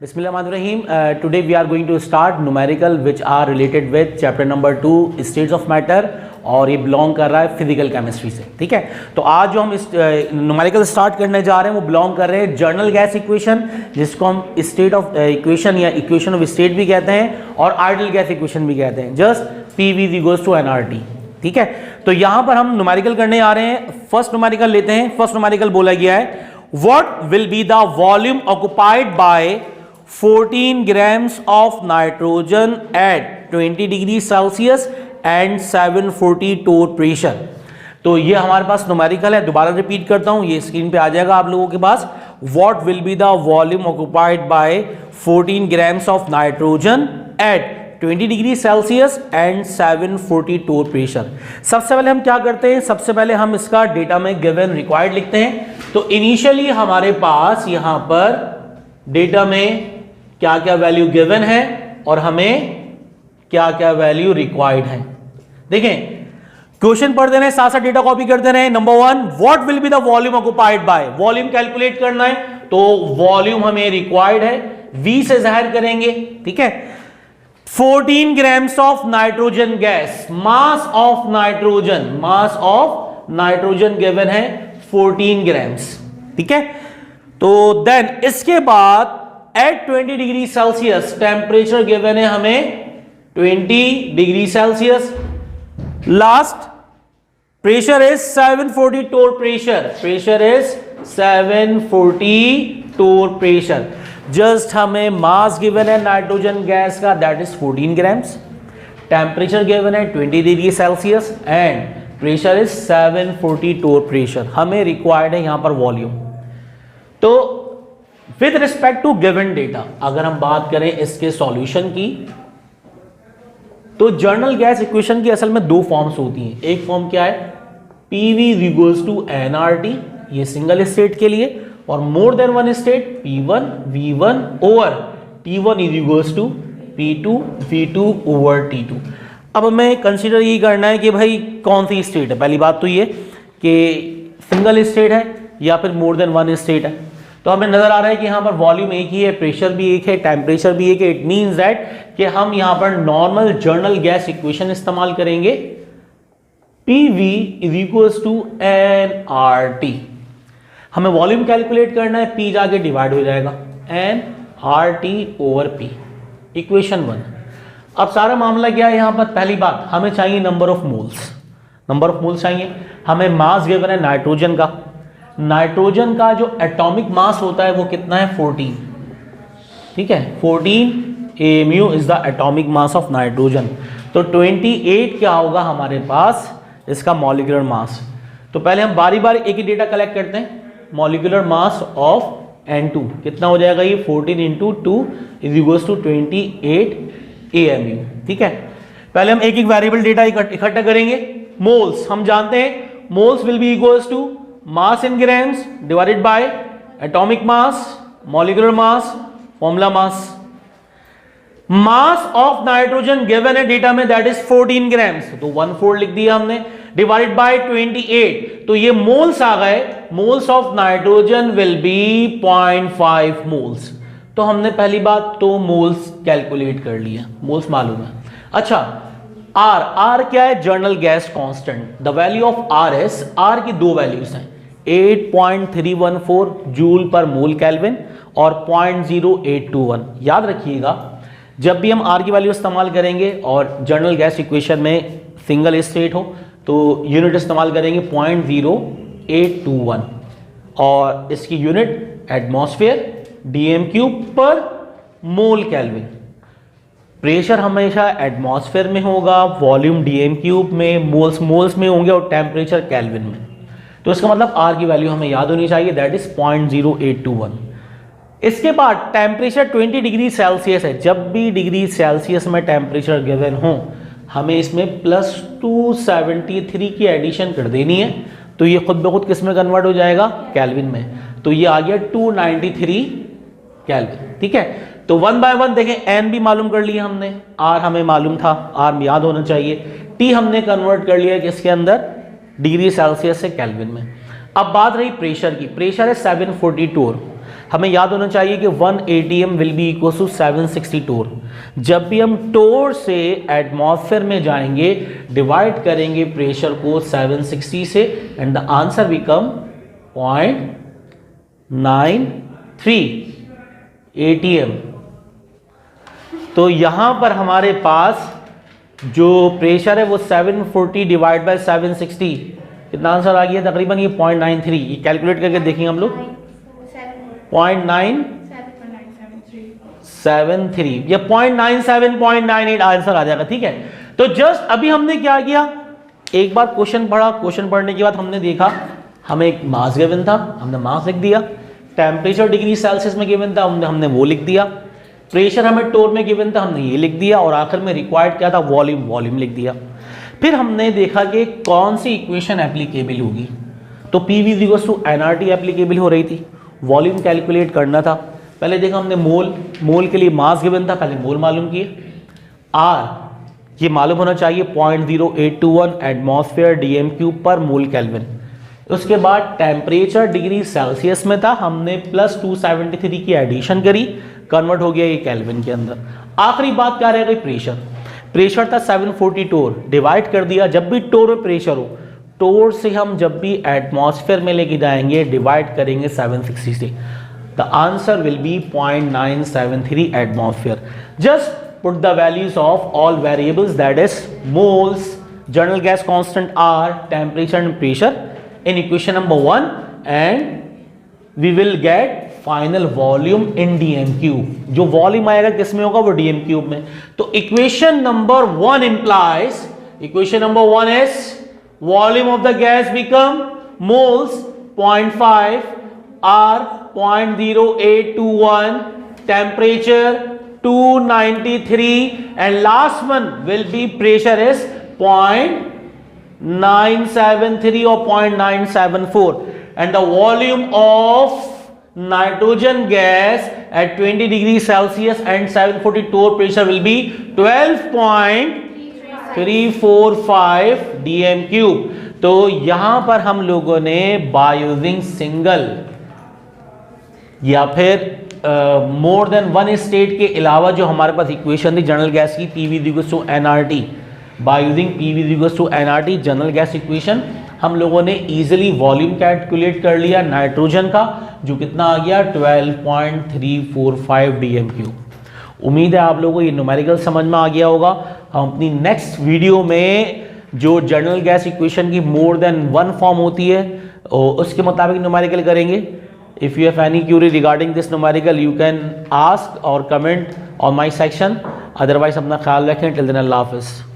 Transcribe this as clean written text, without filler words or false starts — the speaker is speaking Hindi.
Bismillahirrahmanirrahim. Today we are going to start numerical which are related with chapter number 2 states of matter और ये बिलोंग कर रहा है फिजिकल केमिस्ट्री से. ठीक है, तो आज जो हम इस न्यूमेरिकल स्टार्ट करने जा रहे हैं वो बिलोंग कर रहे हैं जर्नल गैस इक्वेशन, जिसको हम स्टेट ऑफ इक्वेशन या इक्वेशन ऑफ स्टेट भी कहते हैं और आइडियल गैस इक्वेशन भी कहते हैं. Just PV equals to nRT. ठीक है, तो यहां पर हम न्यूमेरिकल करने आ रहे हैं. फर्स्ट न्यूमेरिकल लेते हैं. फर्स्ट न्यूमेरिकल बोला गया है what will be the volume occupied by 14 grams of nitrogen at 20 degree Celsius and 740 torr pressure. तो ये हमारे पास न्यूमेरिकल है. दोबारा रिपीट करता हूं, ये स्क्रीन पे आ जाएगा आप लोगों के पास. What will be the volume occupied by 14 grams of nitrogen at 20 degree Celsius and 740 torr pressure. सबसे पहले हम क्या करते हैं, सबसे पहले हम इसका डेटा में गिवन रिक्वायर्ड लिखते हैं. तो इनिशियली हमारे पास यहां पर डेटा में क्या क्या वैल्यू गिवन है और हमें क्या क्या वैल्यू रिक्वायर्ड है. देखें, क्वेश्चन पढ़ देना है, साथ साथ डेटा कॉपी करते रहे. Number 1, what will be the volume occupied bye. Volume calculate करना है, तो वॉल्यूम हमें रिक्वायर्ड है, V से जाहिर करेंगे. ठीक है, 14 grams of nitrogen gas, mass of nitrogen given है 14 grams. ठीक है, तो देन इसके बाद at 20 degree Celsius temperature given है हमें 20 degree Celsius. Last pressure is 740 torr pressure is 740 torr pressure. Just हमें मास गिवन है नाइट्रोजन गैस का, that is 14 grams. Temperature given है 20 degree Celsius and pressure is 740 torr pressure. हमें रिक्वायर्ड है यहां पर वॉल्यूम. तो with respect to given data अगर हम बात करें इसके सॉल्यूशन की, तो जर्नल गैस इक्वेशन की असल में दो फॉर्म्स होती हैं. एक फॉर्म क्या है, PV इक्वल्स टू nRT, ये सिंगल स्टेट के लिए, और more than one state P1 V1 over T1 equals to P2 V2 over T2. अब हमें कंसीडर ये करना है कि भाई कौन सी स्टेट है. पहली बात तो ये कि सिंगल स्टेट है या फिर मोर देन वन स्टेट है. तो हमें नजर आ रहा है कि यहां पर वॉल्यूम एक ही है, प्रेशर भी एक है, टेम्परेचर भी एक है. इट मींस दैट कि हम यहां पर नॉर्मल जर्नल गैस इक्वेशन इस्तेमाल करेंगे. PV is equals to nRT. हमें वॉल्यूम कैलकुलेट करना है, P जाके डिवाइड हो जाएगा nRT ओवर P. इक्वेशन 1. अब सारा मामला क्या है यहां पर, पहली बात हमें चाहिए नंबर ऑफ मोल्स चाहिए. हमें मास गिवन है नाइट्रोजन का. नाइट्रोजन का जो एटॉमिक मास होता है वो कितना है, 14. ठीक है, 14 AMU is the atomic mass of nitrogen. तो 28 क्या होगा हमारे पास इसका मॉलिक्यूलर मास. तो पहले हम बारी बारी एक ही डेटा कलेक्ट करते हैं. मॉलिक्यूलर मास ऑफ N2 कितना हो जाएगा, ये 14 into 2 is equals to 28 AMU. ठीक है, पहले हम एक एक वेरिएबल डेटा इकट्ठा करेंगे. मोल्स हम जानते हैं, moles will be equals to mass in grams divided by atomic mass, molecular mass, formula mass. Mass of nitrogen given है डेटा में, दैट इज 14 grams, तो 1/4 लिख दिया हमने, डिवाइडेड बाय 28. तो ये मोल्स आ गए. Moles of nitrogen will be 0.5 moles. तो हमने पहली बात तो मोल्स कैलकुलेट कर लिया, मोल्स मालूम है. अच्छा, R क्या है, journal gas constant. The value of R is, R की दो वैल्यूज हैं, 8.314 जूल पर मोल केल्विन और 0.0821. याद रखिएगा, जब भी हम R की वैल्यू इस्तेमाल करेंगे और जर्नल गैस इक्वेशन में सिंगल स्टेट हो तो यूनिट इस्तेमाल करेंगे 0.0821 और इसकी यूनिट एटमॉस्फेयर DM³ पर मोल केल्विन. प्रेशर हमेशा एटमॉस्फेयर में होगा, वॉल्यूम DM³ में, मोल्स में होंगे और टेम्परेचर केल्विन में. तो इसका मतलब R की वैल्यू हमें याद होनी चाहिए, दैट इज 0.0821. इसके बाद टेम्परेचर 20 डिग्री सेल्सियस है. जब भी डिग्री सेल्सियस में टेम्परेचर गिवन हो हमें इसमें +273 की एडिशन कर देनी है. तो ये खुद ब खुद किस में कन्वर्ट हो जाएगा, केल्विन में. तो ये आ गया 293 केल्विन. ठीक है, तो वन बाय वन देखें, N भी मालूम कर लिया हमने, R हमें मालूम था, R याद होना चाहिए. T हमने कन्वर्ट कर लिया किसके अंदर, डिग्री सेल्सियस से केल्विन में. अब बात रही प्रेशर की. प्रेशर है 740 torr. हमें याद होना चाहिए कि 1 atm will be equal to 760 torr. जब भी हम टोर से एटमॉस्फेयर में जाएंगे डिवाइड करेंगे प्रेशर को 760 से and the answer become 0.93 atm। तो यहां पर हमारे पास जो प्रेशर है वो 740 डिवाइड बाय 760, कितना आंसर आ गया तकरीबन ये 0.93। ये कैलकुलेट करके देखेंगे हम लोग 0.973 या 0.97 0.98 आंसर आ जाएगा। ठीक है, तो जस्ट अभी हमने क्या किया, एक बार क्वेश्चन पढ़ा, क्वेश्चन पढ़ने के बाद हमने देखा हमें एक मास गिवन था, हमने मास लिख दिया, टेम्परेचर डिग्री सेल्सियस में गिवन था, हमने वो लिख दिया, प्रेशर हमें टोर में गिवन था, हमने ये लिख दिया, और आखिर में रिक्वायर्ड क्या था, वॉल्यूम लिख दिया। फिर हमने देखा कि कौन सी इक्वेशन एप्लीकेबल होगी, तो PV equals to nRT applicable हो रही थी, वॉल्यूम कैलकुलेट करना था। पहले देखा हमने मोल के लिए मास गिवन था, पहले मोल मालूम किए, R ये मालूम होना चाहिए 0.0821 एटमॉस्फेयर dm³ पर मोल केल्विन। उसके बाद टेम्परेचर डिग्री सेल्सियस में था, हमने +273 की एडिशन करी, कन्वर्ट हो गया ये केल्विन के अंदर। आखिरी बात क्या रह गई, प्रेशर था 740 टोर, डिवाइड कर दिया, जब भी टोर में प्रेशर हो, टोर से हम जब भी एटमॉस्फेयर में लेके जाएंगे डिवाइड करेंगे 760 से, the answer will be 0.973 atmosphere. Just put the values of all variables, that is moles, general gas constant R, temperature and pressure in equation number 1 and we will get final volume in dm³। जो वॉल्यूम आएगा किस में होगा, वो dm³ में। तो equation number 1 implies, equation number 1 is volume of the gas become moles 0.5, R 0.0821, temperature 293 and last one will be pressure is 0.973 or 0.974 and the volume of nitrogen gas at 20 degrees Celsius and 740 torr pressure will be 12.345 dm³। तो यहां पर हम लोगों ने बाय यूजिंग सिंगल या फिर मोर देन वन स्टेट के अलावा जो हमारे पास इक्वेशन थी जनरल गैस की, PV equals to nRT, by using PV equals to nRT general gas equation, हम लोगों ने इजीली वॉल्यूम कैलकुलेट कर लिया नाइट्रोजन का, जो कितना आ गया 12.345 dm³। उम्मीद है आप लोगों को ये न्यूमेरिकल समझ में आ गया होगा। हम अपनी नेक्स्ट वीडियो में जो जनरल गैस इक्वेशन की मोर देन वन फॉर्म होती है उसके मुताबिक न्यूमेरिकल करेंगे। If you have any query regarding this numerical you can ask or comment on my section. Otherwise अपना ख्याल रखें। टिल देन अल्लाह हाफिज़।